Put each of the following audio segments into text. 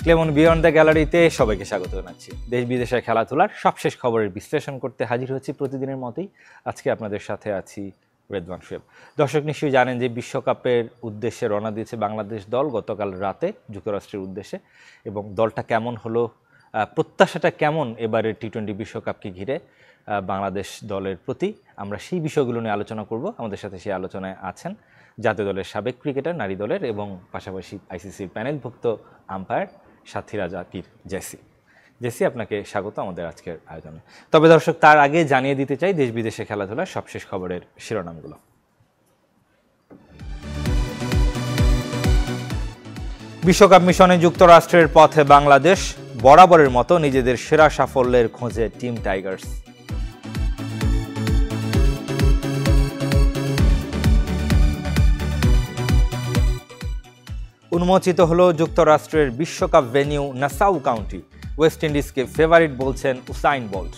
Clemon beyond the গ্যালারিতে সবাইকে স্বাগত জানাচ্ছি। দেশ বিদেশের খেলাধুলার সবশেষ খবরের বিশ্লেষণ করতে হাজির হচ্ছি প্রতিদিনের মতোই। আজকে আপনাদের সাথে আছি রেদওয়ান শোয়েব। দর্শক নিশ্চয়ই জানেন যে বিশ্বকাপের উদ্দেশ্যে রওনা দিয়েছে বাংলাদেশ দল গতকাল রাতে যুক্তরাষ্ট্রের উদ্দেশ্যে, এবং দলটা কেমন হলো, প্রত্যাশাটা কেমন এবারের টি-20 বিশ্বকাপকে ঘিরে বাংলাদেশ দলের প্রতি, আমরা সেই বিষয়গুলো নিয়ে আলোচনা করব। আমাদের সাথে সেই আলোচনায় আছেন জাতীয় দলের সাবেক ক্রিকেটার, নারী দলের এবং পাশাপাশি আইসিসির প্যানেলভুক্ত আম্পায়ার সাথীরা জাকির জেসি, আপনাকে স্বাগত আমাদের আজকের আয়োজনে। তবে দর্শক, তার আগে জানিয়ে দিতে চাই দেশ বিদেশে খেলাধুলার সবশেষ খবরের শিরোনামগুলো। বিশ্বকাপ মিশনে যুক্তরাষ্ট্রের পথে বাংলাদেশ, বরাবরের মতো নিজেদের সেরা সাফল্যের খোঁজে টিম টাইগার্স। উন্মোচিত হলো যুক্তরাষ্ট্রের বিশ্বকাপ ভেন্যু নাসাউ কাউন্টি, ওয়েস্ট ইন্ডিজকে ফেভারিট বলছেন উসাইন বোল্ট।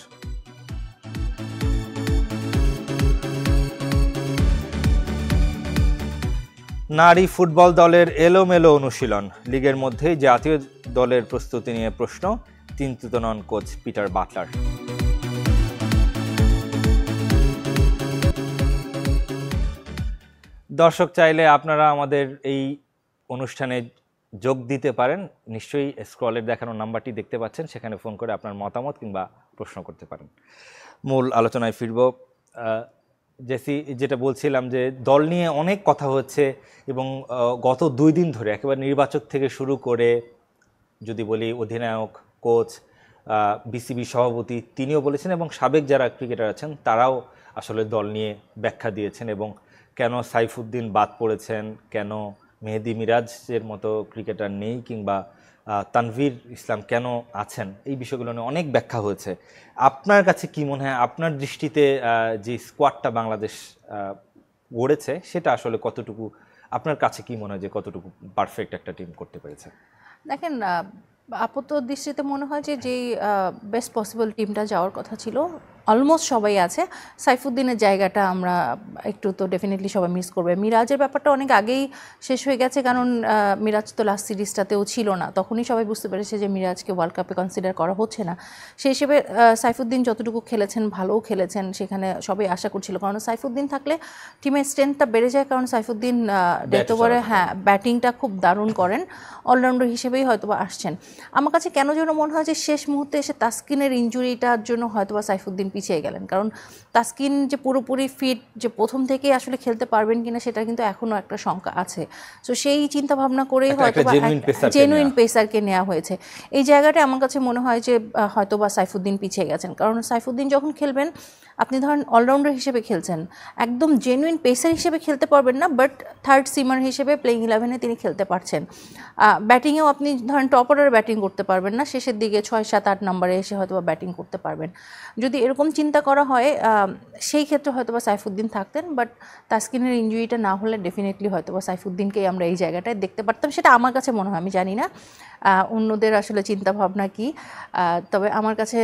নারী ফুটবল দলের এলোমেলো অনুশীলন, লিগের মধ্যেই জাতীয় দলের প্রস্তুতি নিয়ে প্রশ্ন, চিন্তিত নন কোচ পিটার বাটলার। দর্শক চাইলে আপনারা আমাদের এই অনুষ্ঠানে যোগ দিতে পারেন। নিশ্চয়ই স্ক্রলের দেখানো নাম্বারটি দেখতে পাচ্ছেন, সেখানে ফোন করে আপনার মতামত কিংবা প্রশ্ন করতে পারেন। মূল আলোচনায় ফিরব। জেসি, যেটা বলছিলাম যে দল নিয়ে অনেক কথা হচ্ছে, এবং গত 2 দিন ধরে একেবারে নির্বাচক থেকে শুরু করে যদি বলি অধিনায়ক, কোচ, বিসিবি সভাপতি তিনিও বলেছেন, এবং সাবেক যারা ক্রিকেটার আছেন তারাও আসলে দল নিয়ে ব্যাখ্যা দিয়েছেন, এবং কেন সাইফুদ্দিন বাদ পড়েছেন, কেন মেহেদি মিরাজের মতো ক্রিকেটার নেই, কিংবা তানভীর ইসলাম কেন আছেন, এই বিষয়গুলো নিয়ে অনেক ব্যাখ্যা হয়েছে। আপনার কাছে কি মনে হয়, আপনার দৃষ্টিতে যে স্কোয়াডটা বাংলাদেশ গড়েছে সেটা আসলে কতটুকু, আপনার কাছে কি মনে হয় যে কতটুকু পারফেক্ট একটা টিম করতে পেরেছে? দেখেন, আপাত দৃষ্টিতে মনে হয় যে যেই বেস্ট পসিবল টিমটা যাওয়ার কথা ছিল অলমোস্ট সবাই আছে। সাইফুদ্দিনের জায়গাটা আমরা একটু তো ডেফিনেটলি সবাই মিস করবে। মিরাজের ব্যাপারটা অনেক আগেই শেষ হয়ে গেছে, কারণ মিরাজ তো লাস্ট সিরিজটাতেও ছিল না, তখনই সবাই বুঝতে পেরেছে যে মিরাজকে ওয়ার্ল্ড কাপে কনসিডার করা হচ্ছে না। সেই হিসেবে সাইফুদ্দিন যতটুকু খেলেছেন, ভালোও খেলেছেন, সেখানে সবাই আশা করছিল, কারণ সাইফুদ্দিন থাকলে টিমের স্ট্রেংথটা বেড়ে যায়, কারণ সাইফুদ্দিন ডেথ ওভারে ব্যাটিংটা খুব দারুণ করেন, অলরাউন্ডার হিসেবেই হয়তোবা আসছেন। আমার কাছে কেন যেন মনে হয় যে শেষ মুহূর্তে এসে তাসকিনের ইনজুরিটার জন্য হয়তোবা সাইফুদ্দিন পিছিয়ে গেলেন, কারণ তাসকিন যে পুরোপুরি ফিট, যে প্রথম থেকেই আসলে খেলতে পারবেন কিনা সেটা কিন্তু এখনও একটা শঙ্কা আছে। সো সেই চিন্তা ভাবনা করেই হয়তোবা জেনুইন পেসারকে নেওয়া হয়েছে। এই জায়গাটা আমার কাছে মনে হয় যে হয়তোবা সাইফুদ্দিন পিছিয়ে গেছেন, কারণ সাইফুদ্দিন যখন খেলবেন, আপনি ধরেন অলরাউন্ডার হিসেবে খেলছেন, একদম জেনুইন পেসার হিসেবে খেলতে পারবেন না, বাট থার্ড সিমার হিসেবে প্লেইং 11-এ তিনি খেলতে পারছেন। ব্যাটিংয়েও আপনি ধরেন টপ অর্ডারে ব্যাটিং করতে পারবেন না, শেষের দিকে 6, 7, 8 নম্বরে এসে হয়তোবা ব্যাটিং করতে পারবেন। যদি এরকম চিন্তা করা হয়, সেই ক্ষেত্রে হয়তোবা সাইফুদ্দিন থাকতেন, বাট তাসকিনের ইনজুরিটা না হলে ডেফিনেটলি হয়তোবা সাইফুদ্দিনকেই আমরা এই জায়গাটায় দেখতে পারতাম, সেটা আমার কাছে মনে হয়। আমি জানি না অন্যদের আসলে চিন্তা ভাবনা কী, তবে আমার কাছে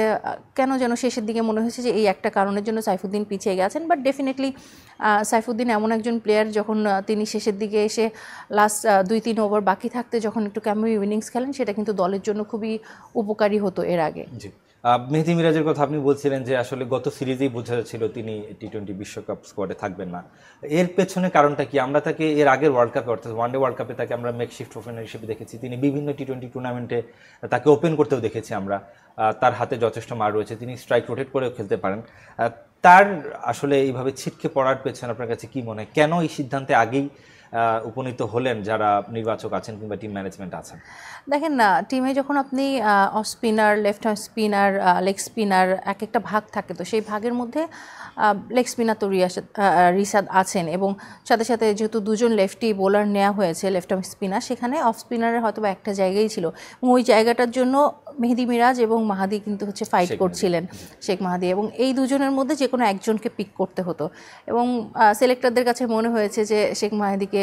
কেন যেন শেষের দিকে মনে হয়েছে যে এই একটা কারণের জন্য সাইফুদ্দিন পিছিয়ে গেছেন। বাট ডেফিনেটলি সাইফুদ্দিন এমন একজন প্লেয়ার, যখন তিনি শেষের দিকে এসে লাস্ট 2-3 ওভার বাকি থাকতে যখন একটু ক্যামিও ইনিংস খেলেন, সেটা কিন্তু দলের জন্য খুবই উপকারী হতো এর আগে। জি, মেহেদি মিরাজের কথা আপনি বলছিলেন যে আসলে গত সিরিজেই বোঝা যাচ্ছিল তিনি টি-20 বিশ্বকাপ স্কোয়াডে থাকবেন না। এর পেছনে কারণটা কি? আমরা তাকে এর আগের ওয়ার্ল্ড কাপে, অর্থাৎ ওয়ানডে ওয়ার্ল্ড কাপে তাকে আমরা মেকশিফট ওপেনার হিসেবে দেখেছি, তিনি বিভিন্ন টি-20 টুর্নামেন্টে তাকে ওপেন করতেও দেখেছি আমরা। তার হাতে যথেষ্ট মার রয়েছে, তিনি স্ট্রাইক রোটেট করেও খেলতে পারেন। তার আসলে এইভাবে ছিটকে পড়ার পেছনে আপনার কাছে কি মনে হয়, কেন এই সিদ্ধান্তে আগেই উপনীত হলেন যারা নির্বাচক আছেন কিংবা টিম ম্যানেজমেন্ট আছেন? দেখেন না, টিমে যখন আপনি off spinner, left hand spinner, leg spinner, এক একটা ভাগ থাকে, তো সেই ভাগের মধ্যে লেগ স্পিনার তো রিশাদ আছেন, এবং সাথে সাথে যেহেতু 2জন লেফটি বোলার নেওয়া হয়েছে, লেফট আর্ম স্পিনার, সেখানে অফ স্পিনারের হয়তো একটা জায়গায় ছিল, এবং ওই জায়গাটার জন্য মেহেদি মিরাজ এবং মাহাদি কিন্তু ফাইট করছিলেন, শেখ মাহাদি, এবং এই 2জনের মধ্যে যে কোনো একজনকে পিক করতে হতো, এবং সিলেক্টরদের কাছে মনে হয়েছে যে শেখ মাহাদিকে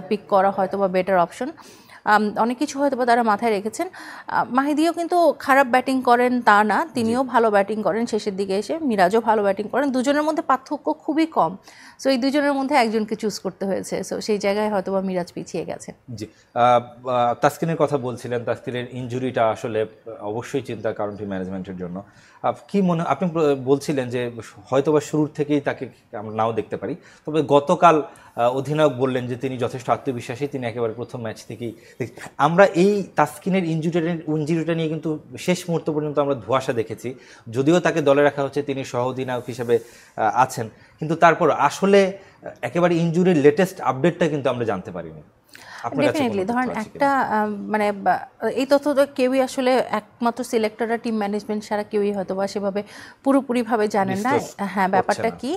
পিক করা হয়তো বা বেটার অপশন। অনেক কিছু হয়তো বা তারা মাথায় রেখেছেন। মাহিদিও কিন্তু খারাপ ব্যাটিং করেন তা না, তিনিও ভালো ব্যাটিং করেন শেষের দিকে এসে, মিরাজও ভালো ব্যাটিং করেন, দুজনের মধ্যে পার্থক্য খুবই কম। সো এই দুজনের মধ্যে একজনকে চুজ করতে হয়েছে, সো সেই জায়গায় হয়তো বা মিরাজ পিছিয়ে গেছে। জি, তাসকিনের কথা বলছিলেন, তাসকিনের ইনজুরিটা আসলে অবশ্যই চিন্তার কারণ টিম ম্যানেজমেন্টের জন্য। কি মনে, আপনি বলছিলেন যে হয়তোবা শুরুর থেকেই তাকে আমরা নাও দেখতে পারি, তবে গতকাল অধিনায়ক বললেন যে তিনি যথেষ্ট আত্মবিশ্বাসী, তিনি একেবারে প্রথম ম্যাচ থেকেই আমরা এই তাসকিনের ইনজুরিটা নিয়ে কিন্তু শেষ মুহূর্ত পর্যন্ত আমরা ধোঁয়াশা দেখেছি, যদিও তাকে দলে রাখা হচ্ছে, তিনি সহ অধিনায়ক হিসেবে আছেন, কিন্তু তারপর আসলে একেবারে ইনজুরির লেটেস্ট আপডেটটা কিন্তু আমরা জানতে পারিনি। ডেফিনেটলি ধরেন একটা মানে এই তথ্য তো কেউই আসলে একমাত্র সিলেক্টররা, টিম ম্যানেজমেন্ট ছাড়া কেউই হয়তো বা সেভাবে পুরোপুরিভাবে জানেন না হ্যাঁ ব্যাপারটা কি।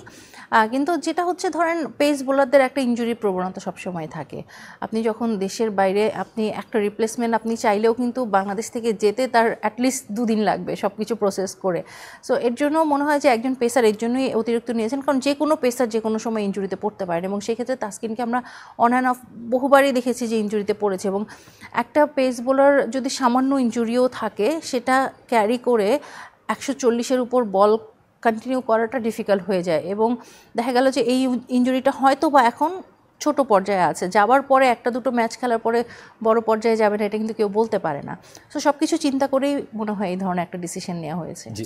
কিন্তু যেটা হচ্ছে ধরেন পেস বোলারদের একটা ইনজুরি প্রবণতা সবসময় থাকে। আপনি যখন দেশের বাইরে আপনি একটা রিপ্লেসমেন্ট আপনি চাইলেও কিন্তু বাংলাদেশ থেকে যেতে তার অ্যাটলিস্ট 2 দিন লাগবে সব কিছু প্রসেস করে। সো এর জন্য মনে হয় যে একজন পেসার এর জন্যই অতিরিক্ত নিয়েছেন, কারণ যে কোনো পেসার যে কোনো সময় ইনজুরিতে পড়তে পারেন, এবং সেক্ষেত্রে তাসকিনকে আমরা অন অ্যান্ড অফ বহুবারই দেখেছি যে ইনজুরিতে পড়েছে। এবং একটা পেস বোলার যদি সামান্য ইনজুরিও থাকে সেটা ক্যারি করে 140-এর উপর বল কন্টিনিউ করাটা ডিফিকাল্ট হয়ে যায়। এবং দেখা গেল যে এই ইনজুরিটা হয়তো বা এখন ছোট পর্যায়ে আছে, যাওয়ার পরে একটা দুটো ম্যাচ খেলার পরে বড় পর্যায়ে যাবে না এটা কিন্তু কেউ বলতে পারে না। সো সব কিছু চিন্তা করেই মনে হয় এই ধরনের একটা ডিসিশন নেওয়া হয়েছে। জি,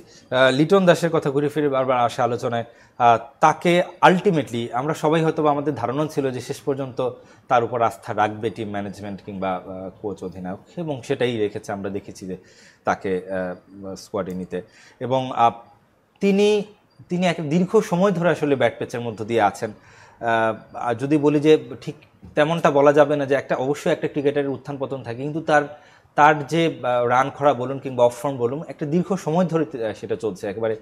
লিটন দাসের কথা ঘুরে ফিরে বারবার আসে আলোচনায়। তাকে আলটিমেটলি আমরা সবাই হয়তো আমাদের ধারণা ছিল যে শেষ পর্যন্ত তার উপর আস্থা রাখবে টিম ম্যানেজমেন্ট কিংবা কোচ অধিনায়ক, এবং সেটাই রেখেছে। আমরা দেখেছি যে তাকে স্কোয়াডে নিতে, এবং তিনি এক দীর্ঘ সময় ধরে আসলে ব্যাট পেচের মধ্য দিয়ে আছেন। যদি বলি যে ঠিক তেমনটা বলা যাবে না, যে অবশ্যই একটা ক্রিকেটারের উত্থান পতন থাকে, কিন্তু তার যে রান খরা বলুন কিংবা অফ ফর্ম বলুন, একটা দীর্ঘ সময় ধরে সেটা চলছে। একেবারে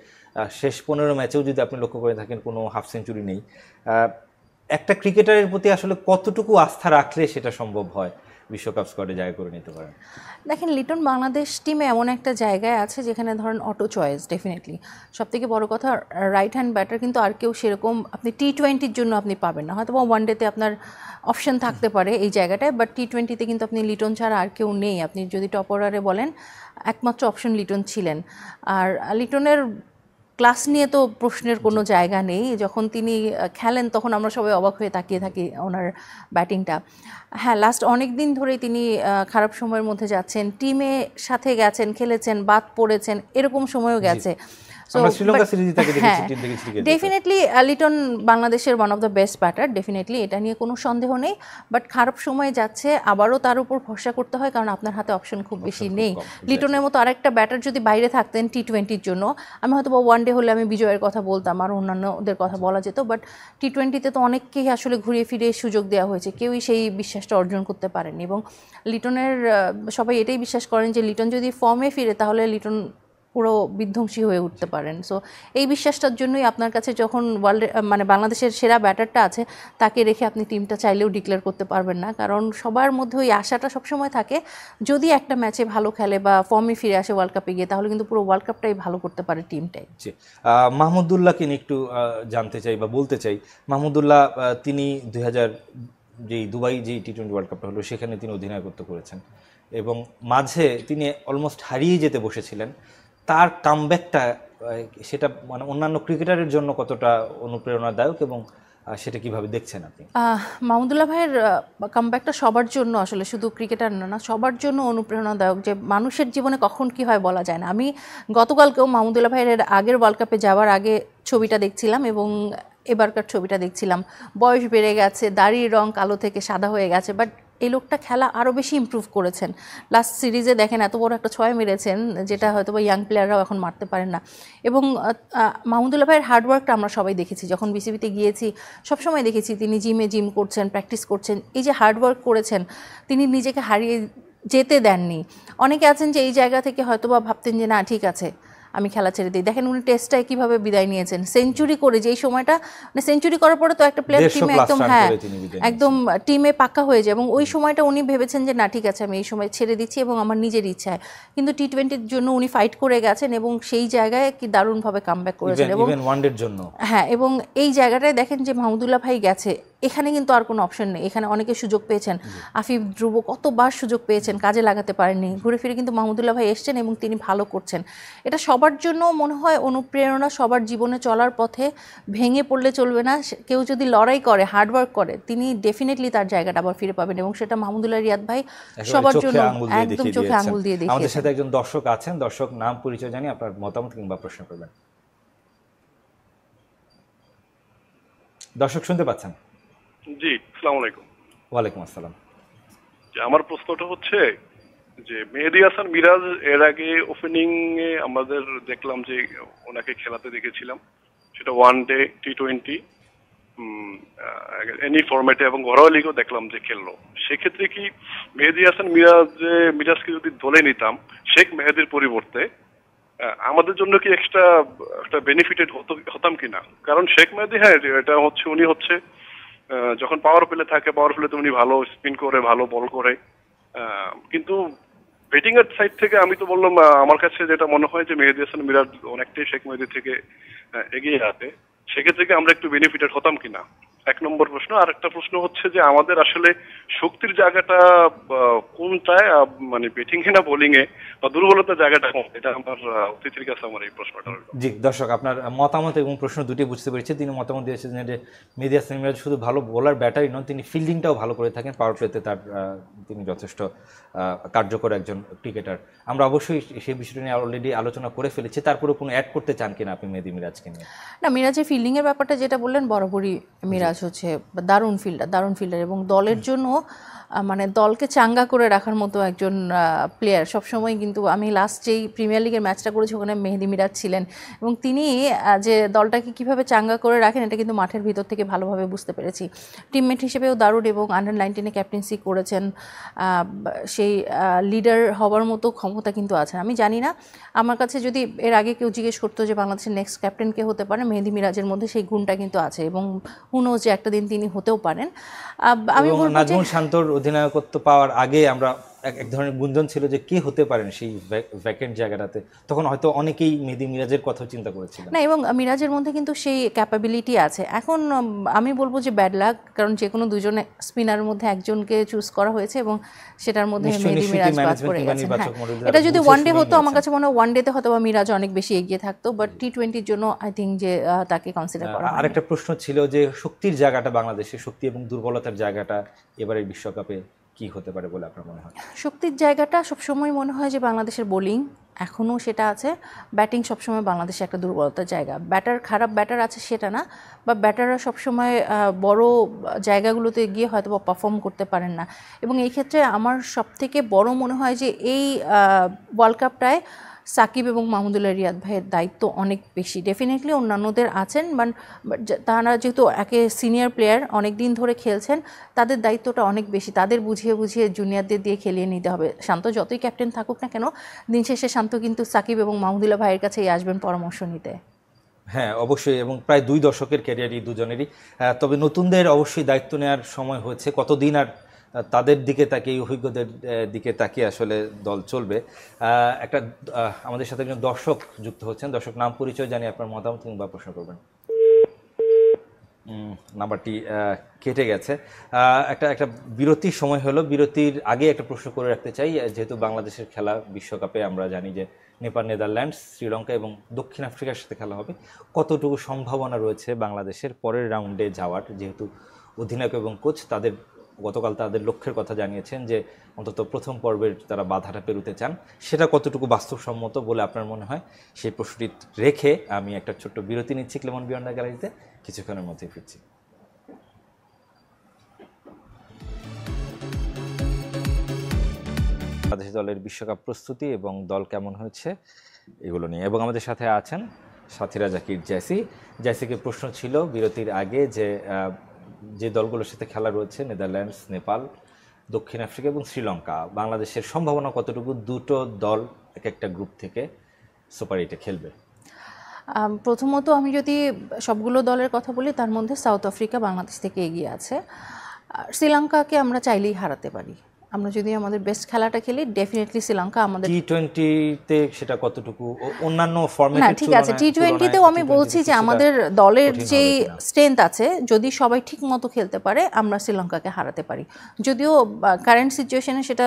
শেষ 15 ম্যাচেও যদি আপনি লক্ষ্য করে থাকেন কোনো হাফ সেঞ্চুরি নেই। একটা ক্রিকেটারের প্রতি আসলে কতটুকু আস্থা রাখলে সেটা সম্ভব হয় বিশ্বকাপ স্কোয়াডে জায়গা করে নিতে পারেন? দেখেন, লিটন বাংলাদেশ টিমে এমন একটা জায়গায় আছে যেখানে ধরেন অটো চয়েস ডেফিনেটলি সবথেকে বড় কথা। রাইট হ্যান্ড ব্যাটার কিন্তু আর কেউ সেরকম আপনি টি-20-র জন্য আপনি পাবেন না, হয়তো বা ওয়ানডেতে আপনার অপশন থাকতে পারে এই জায়গাটায়, বাট টি-20-তে কিন্তু আপনি লিটন ছাড়া আর কেউ নেই। আপনি যদি টপ অর্ডারে বলেন একমাত্র অপশন লিটন ছিলেন। আর লিটনের ক্লাস নিয়ে তো প্রশ্নের কোনো জায়গা নেই, যখন তিনি খেলেন তখন আমরা সবাই অবাক হয়ে তাকিয়ে থাকি ওনার ব্যাটিংটা। হ্যাঁ, লাস্ট অনেক দিন ধরেই তিনি খারাপ সময়ের মধ্যে যাচ্ছেন, টিমে সাথে গেছেন, খেলেছেন, বাদ পড়েছেন, এরকম সময়ও গেছে। ডেফিনেটলি লিটন বাংলাদেশের one of the best batter, definitely এটা নিয়ে কোনো সন্দেহ নেই। বাট খারাপ সময়ে যাচ্ছে, আবারও তার উপর ভরসা করতে হয়, কারণ আপনার হাতে অপশন খুব বেশি নেই। লিটনের মতো আরেকটা ব্যাটার যদি বাইরে থাকতেন টি-20-র জন্য, আমি হয়তো বা ওয়ানডে হলে আমি বিজয়ের কথা বলতাম আর অন্যান্যদের কথা বলা যেত, বাট টি-20-তে তো অনেককেই আসলে ঘুরিয়ে ফিরে সুযোগ দেওয়া হয়েছে, কেউই সেই বিশ্বাসটা অর্জন করতে পারেনি। এবং লিটনের সবাই এটাই বিশ্বাস করেন যে লিটন যদি ফর্মে ফিরে তাহলে লিটন পুরো বিধ্বংসী হয়ে উঠতে পারেন। সো এই বিশ্বাসটার জন্যই আপনার কাছে যখন মানে বাংলাদেশের সেরা ব্যাটারটা আছে, তাকে রেখে আপনি টিমটা চাইলেও ডিক্লেয়ার করতে পারবেন না, কারণ সবার মধ্যে ওই আশাটা সবসময় থাকে যদি একটা ম্যাচে ভালো খেলে বা ফর্মে ফিরে আসে ওয়ার্ল্ড কাপে গিয়ে, তাহলে কিন্তু পুরো ওয়ার্ল্ড কাপটাই ভালো করতে পারে টিমটাই। মাহমুদুল্লাহকে নিয়ে একটু জানতে চাই বা বলতে চাই। মাহমুদুল্লাহ তিনি 2000 যেই দুবাই যেই টি-20 ওয়ার্ল্ড কাপটা হলো সেখানে তিনি অধিনায়কত্ব করেছেন, এবং মাঝে তিনি অলমোস্ট হারিয়ে যেতে বসেছিলেন। তার কামব্যাকটা সেটা মানে অন্যান্য ক্রিকেটারের জন্য কতটা অনুপ্রেরণাদায়ক, এবং সেটা কিভাবে দেখছেন আপনি? মাহমুদুল্লাহ ভাইয়ের কামব্যাকটা সবার জন্য, আসলে শুধু ক্রিকেটার না, সবার জন্য অনুপ্রেরণাদায়ক। যে মানুষের জীবনে কখন কি হয় বলা যায় না। আমি গতকালকেও মাহমুদুল্লাহ ভাইয়ের আগের ওয়ার্ল্ড কাপে যাওয়ার আগে ছবিটা দেখছিলাম এবং এবারকার ছবিটা দেখছিলাম। বয়স বেড়ে গেছে, দাড়ির রং কালো থেকে সাদা হয়ে গেছে, বাট এই লোকটা খেলা আরও বেশি ইমপ্রুভ করেছেন। লাস্ট সিরিজে দেখেন এত বড় একটা 6 মেরেছেন, যেটা হয়তো বা ইয়াং প্লেয়াররাও এখন মারতে পারেন না। এবং মাহমুদুল্লাহ ভাইয়ের হার্ডওয়ার্কটা আমরা সবাই দেখেছি, যখন বিসিবিতে গিয়েছি সবসময় দেখেছি তিনি জিম করছেন, প্র্যাকটিস করছেন। এই যে হার্ডওয়ার্ক করেছেন, তিনি নিজেকে হারিয়ে যেতে দেননি। অনেকে আছেন যে এই জায়গা থেকে হয়তো বা ভাবতেন যে না ঠিক আছে আমি খেলা ছেড়ে দিই। দেখেন উনি টেস্টটায় কীভাবে বিদায় নিয়েছেন, সেঞ্চুরি করে। যেই সময়টা মানে সেঞ্চুরি করার পরে তো একটা প্লেয়ার টিমে একদম টিমে পাক্কা হয়ে যায়, এবং ওই সময়টা উনি ভেবেছেন যে না ঠিক আছে আমি এই সময় ছেড়ে দিচ্ছি এবং আমার নিজের ইচ্ছায়। কিন্তু টি-20-র জন্য উনি ফাইট করে গেছেন এবং সেই জায়গায় কি দারুণভাবে কামব্যাক করেছেন। এবং ওয়ানডের জন্য হ্যাঁ, এবং এই জায়গাটায় দেখেন যে মাহমুদুল্লাহ ভাই গেছে, এখানে কিন্তু আর কোনো অপশন নেই, এখানে অনেকে সুযোগ পেয়েছেন। আফিফ, ধ্রুব কতবার সুযোগ পেয়েছেন, কাজে লাগাতে পারেননি, ঘুরে ফিরে কিন্তু মাহমুদুল্লাহ ভাই এসছেন এবং তিনি ভালো করছেন। এটা সবার জন্য মনে হয় অনুপ্রেরণা, সবার জীবনে চলার পথে ভেঙে পড়লে চলবে না। কেউ যদি লড়াই করে, হার্ডওয়ার্ক করে, তিনি ডেফিনেটলি তার জায়গাটা আবার ফিরে পাবেন, এবং সেটা মাহমুদুল্লাহ রিয়াদ ভাই সবার জন্য একদম চোখে আঙুল দিয়ে দেখিয়েছেন। আমাদের সাথে একজন দর্শক আছেন, দর্শক নাম পরিচয় জানি আপনার মতামত কিংবা প্রশ্ন করবেন। দর্শক শুনতে পাচ্ছেন? জি, আসসালামু আলাইকুম। ওয়ালাইকুম আসসালাম। আমার প্রশ্নটা হচ্ছে যে মেহেদী হাসান মিরাজ এর আগে ওপেনিং এ আমাদের দেখলাম যে ওনাকে খেলাতে দেখেছিলাম, সেটা ওয়ান ডে, টি-20, এনি ফরম্যাটে, এবং ঘরোয়া লিগও দেখলাম যে খেললো। সেক্ষেত্রে কি মেহেদী হাসান মিরাজকে যদি দলে নিতাম শেখ মেহেদীর পরিবর্তে, আমাদের জন্য কি এক্সট্রা একটা বেনিফিটেড হতাম কিনা? কারণ শেখ মেহেদী, হ্যাঁ, এটা হচ্ছে উনি হচ্ছে যখন পাওয়ার প্লে থাকে, পাওয়ার প্লেতে উনি ভালো স্পিন করে, ভালো বল করে, কিন্তু ব্যাটিং এর সাইড থেকে আমি তো বললাম, আমার কাছে যেটা মনে হয় যে মেহেদী হাসান মিরাজ অনেকটাই শেখ মেহেদী থেকে এগিয়ে আছে। সেক্ষেত্রে কি আমরা একটু বেনিফিটেড হতাম কিনা, এক নম্বর প্রশ্ন। আর একটা প্রশ্ন হচ্ছে যে আমাদের আসলে শক্তির জায়গাটা কোনটায়, মানে ব্যাটিং এ না বোলিং এ, বা দুর্বলতার জায়গাটা কোন, এটা আমার অতিথির কাছে আমার এই প্রশ্নটা। জি দর্শক, আপনার মতামত এবং প্রশ্ন দুটি বুঝতে পেরেছি। তিনি মতামত দিয়েছেন যে মেহেদী হাসান মিরাজ শুধু ভালো বোলার ব্যাটারই নন, তিনি ফিল্ডিংটাও ভালো করে থাকেন। পাওয়ার প্লেতে তার তিনি যথেষ্ট কার্যকর একজন ক্রিকেটার। আমরা অবশ্যই সেই বিষয়টা নিয়ে অলরেডি আলোচনা করে ফেলেছি, তারপরে কোনো অ্যাড করতে চান কিনা আপনি মেহেদী মিরাজকে নিয়ে? না, মিরাজের ফিল্ডিংয়ের ব্যাপারটা যেটা বললেন, বরাবরই মিরাজ হচ্ছে দারুণ ফিল্ডার, এবং দলের জন্য মানে দলকে চাঙ্গা করে রাখার মতো একজন প্লেয়ার সবসময়। কিন্তু আমি লাস্ট যেই প্রিমিয়ার লিগের ম্যাচটা করেছি ওখানে মেহেদী মিরাজ ছিলেন, এবং তিনি যে দলটাকে কিভাবে চাঙ্গা করে রাখেন এটা কিন্তু মাঠের ভিতর থেকে ভালোভাবে বুঝতে পেরেছি। টিমমেট হিসেবেও দারুণ, এবং আন্ডার-19 ক্যাপ্টেন্সি করেছেন, সেই লিডার হওয়ার মতো ক্ষমতা কিন্তু আছে। আমি জানি না, আমার কাছে যদি এর আগে কেউ জিজ্ঞেস করতো যে বাংলাদেশের নেক্সট ক্যাপ্টেন কে হতে পারে, মেহেদী মিরাজের মধ্যে সেই গুণটা কিন্তু আছে, এবং হুনোজ যে একটা দিন তিনি হতেও পারেন। আমি বলবো যে নাজমুল শান্তর অধিনায়কত্ব পাওয়ার আগে আমরা এক ধরনের গুঞ্জন ছিল যে কে হতে পারেন সেই ভ্যাকেন্ট জায়গাটাতে, তখন হয়তো অনেকেই মেহেদী মিরাজের কথা চিন্তা করেছিলেন। না, এবং মিরাজের মধ্যে কিন্তু সেই ক্যাপাবিলিটি আছে। এখন আমি বলবো যে ব্যাড লাক, কারণ যে কোনো দুজনে স্পিনারের মধ্যে একজনকে চুজ করা হয়েছে, এবং সেটার মধ্যে মেহেদী মিরাজ বাদ পড়ে গেছেন। হ্যাঁ, এটা যদি ওয়ান ডে হতো, আমার কাছে মনে হয় ওয়ান ডেতে হয়তো মিরাজ অনেক বেশি এগিয়ে থাকতো, বাট টি-20-র জন্য আই থিঙ্ক যে তাকে কনসিডার করা হয়। আরেকটা প্রশ্ন ছিল যে শক্তির জায়গাটা, বাংলাদেশের শক্তি এবং দুর্বলতার জায়গাটা এবারের বিশ্বকাপে কি হতে পারে বলে আপনার মনে হয়? শক্তির জায়গাটা সবসময় মনে হয় যে বাংলাদেশের বোলিং, এখনও সেটা আছে। ব্যাটিং সবসময় বাংলাদেশের একটা দুর্বলতার জায়গা। খারাপ ব্যাটার আছে সেটা না, বা ব্যাটাররা সবসময় বড় জায়গাগুলোতে গিয়ে হয়তো বা পারফর্ম করতে পারেন না। এবং এই ক্ষেত্রে আমার সবথেকে বড় মনে হয় যে এই ওয়ার্ল্ড কাপটায় সাকিব এবং মাহমুদুল্লাহ রিয়াদ ভাইয়ের দায়িত্ব অনেক বেশি। ডেফিনেটলি অন্যান্যদের আছেন, বাট তারা যেহেতু একে সিনিয়র প্লেয়ার, অনেক দিন ধরে খেলছেন, তাদের দায়িত্বটা অনেক বেশি। তাদের বুঝিয়ে জুনিয়রদের দিয়ে খেলিয়ে নিতে হবে। শান্ত যতই ক্যাপ্টেন থাকুক না কেন, দিন শেষে শান্ত কিন্তু সাকিব এবং মাহমুদুল্লাহ ভাইয়ের কাছেই আসবেন পরামর্শ নিতে। হ্যাঁ অবশ্যই, এবং প্রায় 2 দশকের ক্যারিয়ারই দুজনেরই। তবে নতুনদের অবশ্যই দায়িত্ব নেওয়ার সময় হয়েছে। কতদিন আর তাদের দিকে তাকিয়ে, অভিজ্ঞদের দিকে তাকিয়ে আসলে দল চলবে? একটা আমাদের সাথে একজন দর্শক যুক্ত হচ্ছেন। দর্শক নাম পরিচয় জানিয়ে আপনার মতামত কিংবা প্রশ্ন করবেন। নাম্বারটি কেটে গেছে। একটা বিরতির সময় হলো। বিরতির আগে একটা প্রশ্ন করে রাখতে চাই, যেহেতু বাংলাদেশের খেলা বিশ্বকাপে আমরা জানি যে নেপাল, নেদারল্যান্ডস, শ্রীলঙ্কা এবং দক্ষিণ আফ্রিকার সাথে খেলা হবে। কতটুকু সম্ভাবনা রয়েছে বাংলাদেশের পরের রাউন্ডে যাওয়ার? যেহেতু অধিনায়ক এবং কোচ গতকাল তাদের লক্ষ্যের কথা জানিয়েছেন যে অন্তত প্রথম পর্বের তারা বাধাটা পেরোতে চান, সেটা কতটুকু বাস্তবসম্মত বলে আপনার মনে হয়? সেই প্রশ্নটি রেখে আমি একটা ছোট্ট বিরতি নিচ্ছি ক্লেমন বিয়ন্ড দ্য গ্যালারিতে। কিছুক্ষণের মধ্যেই ফিরছি। বাংলাদেশ দলের বিশ্বকাপ প্রস্তুতি এবং দল কেমন হয়েছে এগুলো নিয়ে, এবং আমাদের সাথে আছেন সাথীরা জাকির জাইসিকে প্রশ্ন ছিল বিরতির আগে যে দলগুলোর সাথে খেলা রয়েছে, নেদারল্যান্ডস, নেপাল, দক্ষিণ আফ্রিকা এবং শ্রীলঙ্কা, বাংলাদেশের সম্ভাবনা কতটুকু দুটো দল এক একটা গ্রুপ থেকে সুপার 8-এ খেলবে? প্রথমত আমি যদি সবগুলো দলের কথা বলি, তার মধ্যে সাউথ আফ্রিকা বাংলাদেশ থেকে এগিয়ে আছে। শ্রীলঙ্কাকে আমরা চাইলেই হারাতে পারি। আমরা যদি আমাদের বেস্ট খেলাটা খেলি ডেফিনেটলি শ্রীলঙ্কা আমাদের টি20-তে সেটা কতটুকু অন্যান্য ফরম্যাটের না ঠিক আছে টি20তেও আমি বলছি যে আমাদের দলের যে স্ট্রেংথ আছে যদি সবাই ঠিক মতো খেলতে পারে আমরা শ্রীলঙ্কাকে হারাতে পারি, যদিও কারেন্ট সিচুয়েশনে সেটা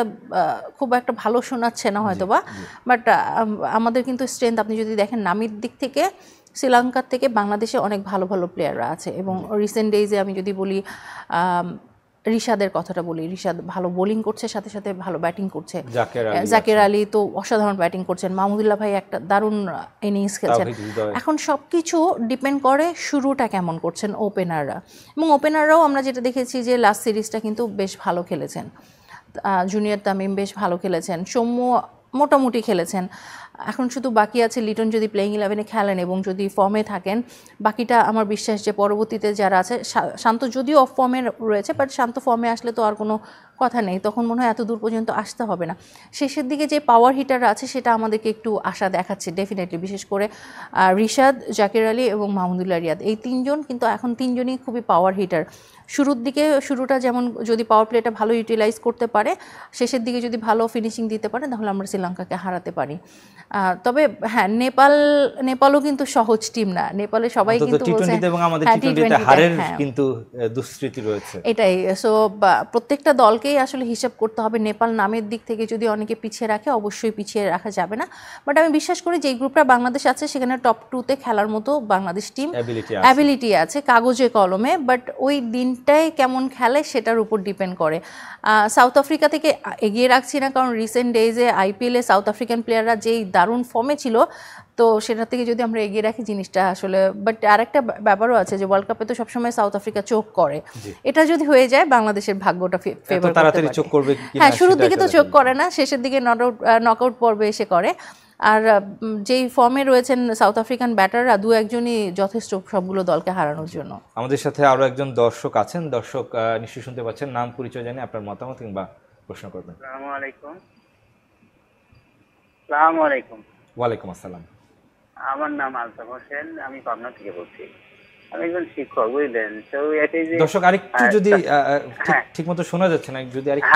খুব একটা ভালো শোনাচ্ছে না হয়তো বা, বাট আমাদের কিন্তু স্ট্রেংথ আপনি যদি দেখেন নামের দিক থেকে শ্রীলঙ্কার থেকে বাংলাদেশে অনেক ভালো ভালো প্লেয়াররা আছে এবং রিসেন্ট ডেজে আমি যদি বলি রিশাদের কথাটা বলি, রিশাদ ভালো বোলিং করছে সাথে সাথে ভালো ব্যাটিং করছে, জাকের আলী তো অসাধারণ ব্যাটিং করছেন, মাহমুদুল্লাহ ভাই একটা দারুণ ইনিংস খেলছেন। এখন সব কিছু ডিপেন্ড করে শুরুটা কেমন করছেন ওপেনাররা, এবং ওপেনাররাও আমরা যেটা দেখেছি যে লাস্ট সিরিজটা কিন্তু বেশ ভালো খেলেছেন, জুনিয়র তামিম বেশ ভালো খেলেছেন, সৌম্য মোটামুটি খেলেছেন। এখন শুধু বাকি আছে লিটন যদি প্লেইং 11-এ খেলেন এবং যদি ফর্মে থাকেন, বাকিটা আমার বিশ্বাস যে পরবর্তীতে যারা আছে, শান্ত যদিও অফ ফর্মে রয়েছে বাট শান্ত ফর্মে আসলে তো আর কোনো কথা নেই, তখন মনে হয় এত দূর পর্যন্ত আসতে হবে না। শেষের দিকে যে পাওয়ার হিটাররা আছে সেটা আমাদেরকে একটু আশা দেখাচ্ছে ডেফিনেটলি, বিশেষ করে রিশাদ, জাকের আলী এবং মাহমুদুল্লাহ রিয়াদ, এই তিনজন কিন্তু এখন তিনজনই খুবই পাওয়ার হিটার। শুরুর দিকে শুরুটা যেমন যদি পাওয়ার প্লেটা ভালো ইউটিলাইজ করতে পারে, শেষের দিকে যদি ভালো ফিনিশিং দিতে পারে তাহলে আমরা শ্রীলঙ্কাকে হারাতে পারি। তবে হ্যাঁ নেপালও কিন্তু সহজ টিম না, নেপালে সবাই কিন্তু বলছে এবং আমাদের টি20তে হারের কিন্তু দুঃস্মৃতি রয়েছে, এটাই। সো প্রত্যেকটা দলকেই আসলে হিসাব করতে হবে। নেপাল নামের দিক থেকে যদি অনেকে পিছিয়ে রাখে অবশ্যই পিছিয়ে রাখা যাবে না, বাট আমি বিশ্বাস করি যে গ্রুপটা বাংলাদেশ আছে সেখানে টপ 2-তে খেলার মতো বাংলাদেশ টিম অ্যাবিলিটি আছে কাগজে কলমে, বাট ওই দিনটাই কেমন খেলে সেটার উপর ডিপেন্ড করে। সাউথ আফ্রিকা থেকে এগিয়ে রাখছি না, কারণ রিসেন্ট ডেজে আইপিএলে সাউথ আফ্রিকান প্লেয়াররা যেই দারুণ ফর্মে ছিল, তো সেটা থেকে যদি আমরা এগিয়ে রাখি জিনিসটা আসলে, বাট আরেকটা ব্যাপারও আছে যে ওয়ার্ল্ড কাপে তো সবসময় সাউথ আফ্রিকা চোখ করে, এটা যদি হয়ে যায় বাংলাদেশের ভাগ্যটা ফেভার করতে পারে। হ্যাঁ, শুরুর দিকে তো চোখ করে না, শেষের দিকে নকআউট পর্বে এসে করে। আর যেই ফর্মে রয়েছেন সাউথ আফ্রিকান ব্যাটাররা দু একজনই যথেষ্ট সবগুলো দলকে হারানোর জন্য। আমাদের সাথে আরো একজন দর্শক আছেন, দর্শক নিশ্চয়ই শুনতে পাচ্ছেন, নাম পরিচয় জানিয়ে আপনার মতামত কিংবা প্রশ্ন করবেন। আসসালামু আলাইকুম। আসসালামু আলাইকুম। ওয়ালাইকুম আসসালাম। আমার নাম আলতাফ হোসেন, আমি পাবনা থেকে বলছি। আমি একজন শিক্ষক, বুঝলেন। তো এটাই যে দর্শক আরেকটু যদি ঠিকমতো শোনা যাচ্ছে না, যদি আরেকটু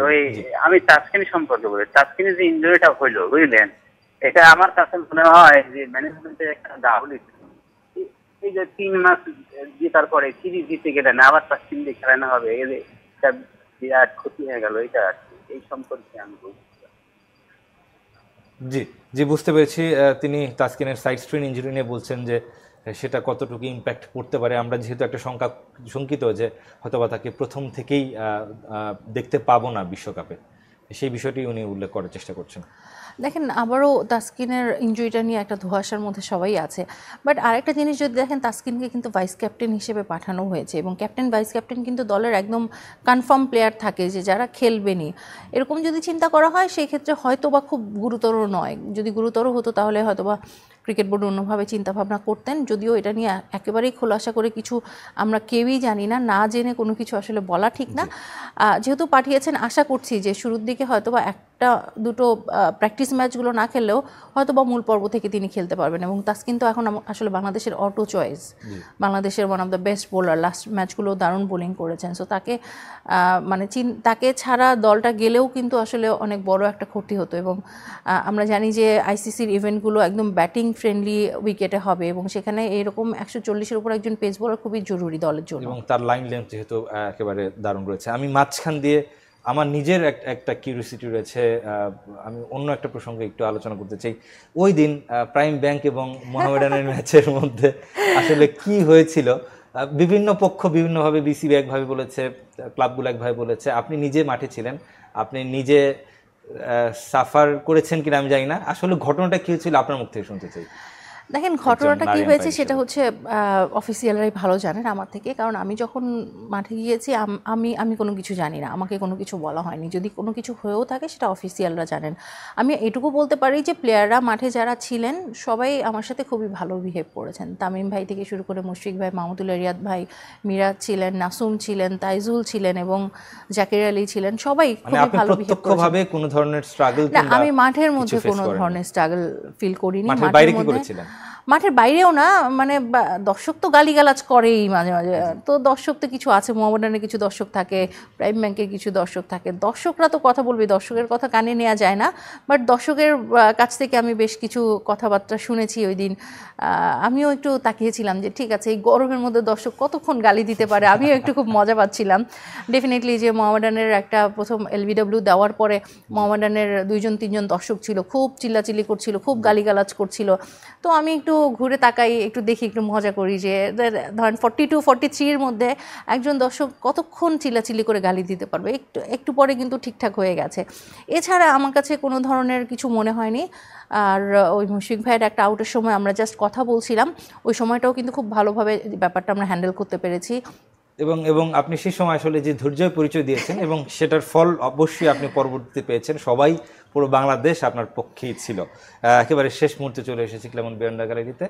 ওই আমি তাসকিন সম্পর্কে বলি। তাসকিনের যে ইনজুরিটা হইলো, বুঝলেন, এটা আমার কাছে মনে হয় যে ম্যানেজমেন্টের একটা গাফিলতি। এই যে 3 মাস জেতার পরে সিরিজ জিতে গেলেন, আবার তাসকিন দিয়ে খেলানো হবে, এটা বিরাট ক্ষতি হয়ে গেল। এটা এই সম্পর্কে আমি বলছি। জি বুঝতে পেরেছি। তিনি তাসকিনের সাইড স্ট্রেন ইনজুরি নিয়ে বলছেন যে সেটা কতটুকু ইম্প্যাক্ট করতে পারে। আমরা যেহেতু একটা শঙ্কিত যে হয়তোবা তাকে প্রথম থেকেই দেখতে পাবো না বিশ্বকাপে, সেই বিষয়টি উনি উল্লেখ করার চেষ্টা করছেন। দেখেন আবারও তাসকিনের ইনজুরিটা নিয়ে একটা ধোঁয়াশার মধ্যে সবাই আছে, বাট আরেকটা জিনিস যদি দেখেন, তাসকিনকে কিন্তু ভাইস ক্যাপ্টেন হিসেবে পাঠানো হয়েছে এবং ক্যাপ্টেন ভাইস ক্যাপ্টেন কিন্তু দলের একদম কনফার্ম প্লেয়ার থাকে যে যারা খেলবেনই। এরকম যদি চিন্তা করা হয় সেই ক্ষেত্রে হয়তো বা খুব গুরুতর নয়, যদি গুরুতর হতো তাহলে হয়তো বা ক্রিকেট বোর্ড অন্যভাবে চিন্তাভাবনা করতেন, যদিও এটা নিয়ে একেবারেই খোলাসা করে কিছু আমরা কেউই জানি না, না জেনে কোনো কিছু আসলে বলা ঠিক না। যেহেতু পাঠিয়েছেন, আশা করছি যে শুরুর দিকে হয়তো বা একটা দুটো প্র্যাকটিস ম্যাচগুলো না খেললেও হয়তো বা মূল পর্ব থেকে তিনি খেলতে পারবেন। এবং তাসকিন তো এখন আসলে বাংলাদেশের অটো চয়েস, বাংলাদেশের one of the best bowler, last ম্যাচগুলো দারুণ বোলিং করেছেন। সো তাকে মানে তাকে ছাড়া দলটা গেলেও কিন্তু আসলে অনেক বড় একটা ক্ষতি হতো। এবং আমরা জানি যে আইসিসির ইভেন্টগুলো একদম ব্যাটিং ফ্রেন্ডলি উইকেটে হবে এবং সেখানে এরকম 140-এর উপর একজন পেস বোলার খুবই জরুরি দলের জন্য, এবং তার লাইন লেন্থ যেহেতু একেবারে দারুণ রয়েছে। আমি মাঝখান দিয়ে আমার নিজের একটা কিউরিওসিটি রয়েছে, আমি অন্য একটা প্রসঙ্গে একটু আলোচনা করতে চাই। ওই দিন প্রাইম ব্যাংক এবং মোহামেডানের ম্যাচের মধ্যে আসলে কি হয়েছিল, বিভিন্ন পক্ষ বিভিন্নভাবে, বিসিবি একভাবে বলেছে, ক্লাবগুলো একভাবে বলেছে। আপনি নিজে মাঠে ছিলেন, আপনি নিজে সাফার করেছেন কিনা আমি জানি না, আসলে ঘটনাটা কি হয়েছিল আপনার মুখ থেকে শুনতে চাই। দেখেন ঘটনাটা কি হয়েছে সেটা হচ্ছে অফিসিয়ালরাই ভালো জানেন আমার থেকে, কারণ আমি যখন মাঠে গিয়েছি আমি কোনো কিছু জানি না, আমাকে কোনো কিছু বলা হয়নি। যদি কোনো কিছু হয়েও থাকে সেটা অফিসিয়ালরা জানেন। আমি এটুকু বলতে পারি যে প্লেয়াররা মাঠে যারা ছিলেন সবাই আমার সাথে খুবই ভালো বিহেভ করেছেন। তামিম ভাই থেকে শুরু করে মুশফিক ভাই, মাহমুদুল্লাহ রিয়াদ ভাই, মিরাজ ছিলেন, নাসুম ছিলেন, তাইজুল ছিলেন এবং জাকির আলী ছিলেন, সবাই খুবই ভালো বিহেভ করেছেন। কোনো ধরনের স্ট্রাগল না, আমি মাঠের মধ্যে কোনো ধরনের স্ট্রাগল ফিল করিনি। মাঠের বাইরে কি করেছিলেন? মাঠের বাইরেও না, মানে দর্শক তো গালিগালাজ করেই মাঝে মাঝে, তো দর্শক তো কিছু আছে, মোহামেডানের কিছু দর্শক থাকে, প্রাইম ব্যাংকের কিছু দর্শক থাকে, দর্শকরা তো কথা বলবে, দর্শকের কথা কানে নেওয়া যায় না। বাট দর্শকের কাছ থেকে আমি বেশ কিছু কথাবার্তা শুনেছি ওই দিন। আমিও একটু তাকিয়েছিলাম যে ঠিক আছে, এই গরমের মধ্যে দর্শক কতক্ষণ গালি দিতে পারে, আমিও একটু খুব মজা পাচ্ছিলাম। ডেফিনেটলি যে মোহামেডানের একটা প্রথম এলবিডব্লিউ দেওয়ার পরে মোহামেডানের 2-3 দর্শক ছিল, খুব চিল্লাচিল্লি করছিল, খুব গালিগালাজ করছিল। তো আমি একটু ঘুরে তাকাই, একটু দেখি, একটু মজা করি যে ধরেন 42-43 মধ্যে একজন দর্শক কতক্ষণ চিল্লাচিল্লি করে গালি দিতে পারবে, একটু একটু পরে কিন্তু ঠিকঠাক হয়ে গেছে। এছাড়া আমার কাছে কোনো ধরনের কিছু মনে হয়নি। আর ওই মুশফিক ভাইয়ের একটা আউটের সময় আমরা জাস্ট কথা বলছিলাম, ওই সময়টাও কিন্তু খুব ভালোভাবে ব্যাপারটা আমরা হ্যান্ডেল করতে পেরেছি। এবং আপনি সেই সময় আসলে যে ধৈর্যের পরিচয় দিয়েছেন এবং সেটার ফল অবশ্যই আপনি পরবর্তীতে পেয়েছেন, সবাই পুরো বাংলাদেশ আপনার পক্ষেই ছিল। একেবারে শেষ মুহূর্তে চলে এসেছি ক্লেমন বিয়ন্ড দ্য গ্যালারিতে,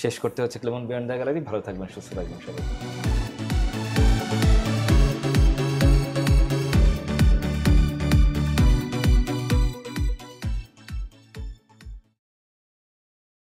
শেষ করতে হচ্ছে ক্লেমন বিয়ন্ড দ্য গ্যালারি। ভালো থাকবেন, সুস্থ থাকবেন সবাই।